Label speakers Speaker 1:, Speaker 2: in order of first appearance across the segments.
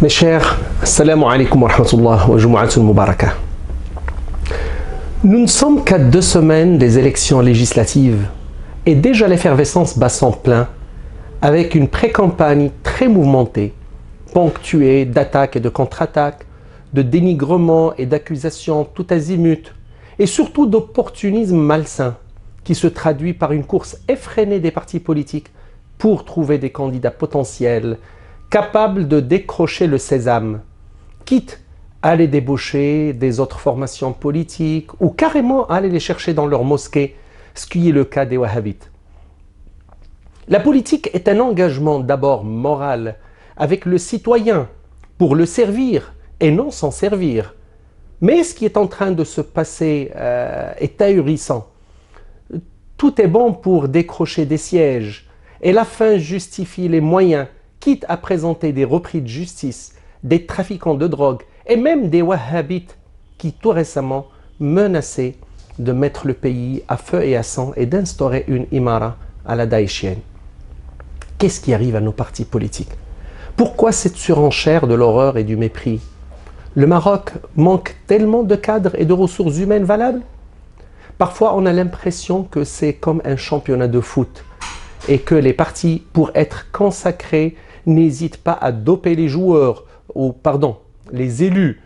Speaker 1: Mes chers, Assalamu alaikum wa rahmatullah wa jumu'atul mubarakah. Nous ne sommes qu'à 2 semaines des élections législatives et déjà l'effervescence bat son plein avec une pré-campagne très mouvementée, ponctuée d'attaques et de contre-attaques, de dénigrements et d'accusations tout azimut et surtout d'opportunisme malsain qui se traduit par une course effrénée des partis politiques pour trouver des candidats potentiels capables de décrocher le sésame, quitte à les débaucher des autres formations politiques ou carrément à aller les chercher dans leur mosquée, ce qui est le cas des wahhabites. La politique est un engagement d'abord moral avec le citoyen pour le servir et non s'en servir. Mais ce qui est en train de se passer est ahurissant. Tout est bon pour décrocher des sièges et la fin justifie les moyens, quitte à présenter des repris de justice, des trafiquants de drogue et même des wahhabites qui tout récemment menaçaient de mettre le pays à feu et à sang et d'instaurer une imara à la daïchienne. Qu'est-ce qui arrive à nos partis politiques? Pourquoi cette surenchère de l'horreur et du mépris? Le Maroc manque tellement de cadres et de ressources humaines valables? Parfois, on a l'impression que c'est comme un championnat de foot et que les partis, pour être consacrés, n'hésitent pas à doper les joueurs, les élus,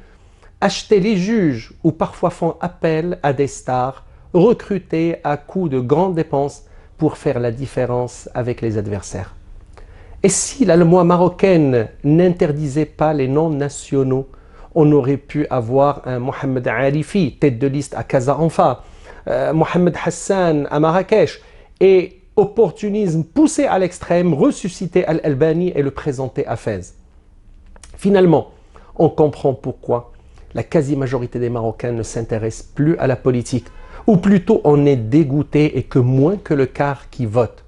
Speaker 1: acheter les juges ou parfois font appel à des stars recrutées à coût de grandes dépenses pour faire la différence avec les adversaires. Et si la loi marocaine n'interdisait pas les non-nationaux, on aurait pu avoir un Mohamed Arifi, tête de liste à Casa-Anfa, Mohamed Hassan à Marrakech, et opportunisme poussé à l'extrême, ressusciter Al-Albani et le présenter à Fès. Finalement, on comprend pourquoi la quasi-majorité des Marocains ne s'intéressent plus à la politique, ou plutôt on est dégoûté et que moins que le quart qui vote.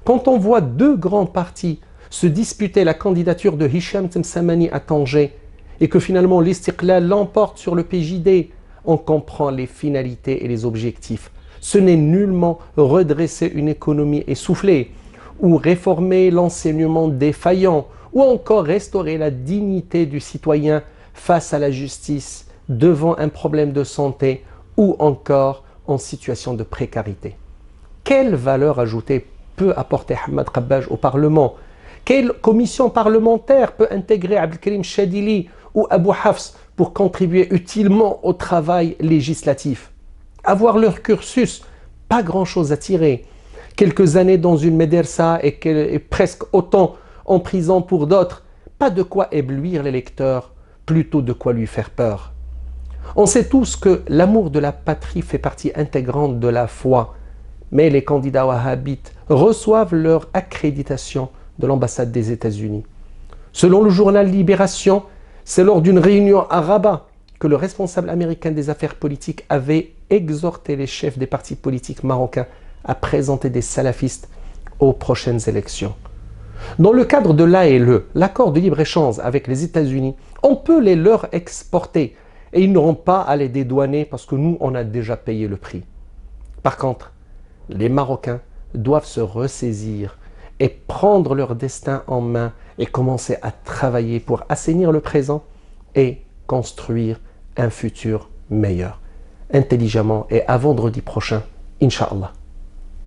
Speaker 1: Quand on voit 2 grands partis se disputer la candidature de Hicham Temsamani à Tanger et que finalement l'Istiqlal l'emporte sur le PJD, on comprend les finalités et les objectifs. Ce n'est nullement redresser une économie essoufflée, ou réformer l'enseignement défaillant, ou encore restaurer la dignité du citoyen face à la justice, devant un problème de santé, ou encore en situation de précarité. Quelle valeur ajoutée peut apporter Hamad Kabbaj au Parlement? Quelle commission parlementaire peut intégrer Abdelkrim Chadili ou Abou Hafs pour contribuer utilement au travail législatif? Avoir leur cursus, pas grand-chose à tirer. Quelques années dans une médersa et presque autant en prison pour d'autres, pas de quoi éblouir l'électeur, plutôt de quoi lui faire peur. On sait tous que l'amour de la patrie fait partie intégrante de la foi, mais les candidats wahhabites reçoivent leur accréditation de l'ambassade des États-Unis. Selon le journal Libération, c'est lors d'une réunion à Rabat que le responsable américain des affaires politiques avait exhorté les chefs des partis politiques marocains à présenter des salafistes aux prochaines élections. Dans le cadre de l'ALE, l'accord de libre-échange avec les États-Unis, on peut les leur exporter et ils n'auront pas à les dédouaner parce que nous, on a déjà payé le prix. Par contre, les Marocains doivent se ressaisir et prendre leur destin en main et commencer à travailler pour assainir le présent et construire un futur meilleur, intelligemment et à vendredi prochain, Inch'Allah.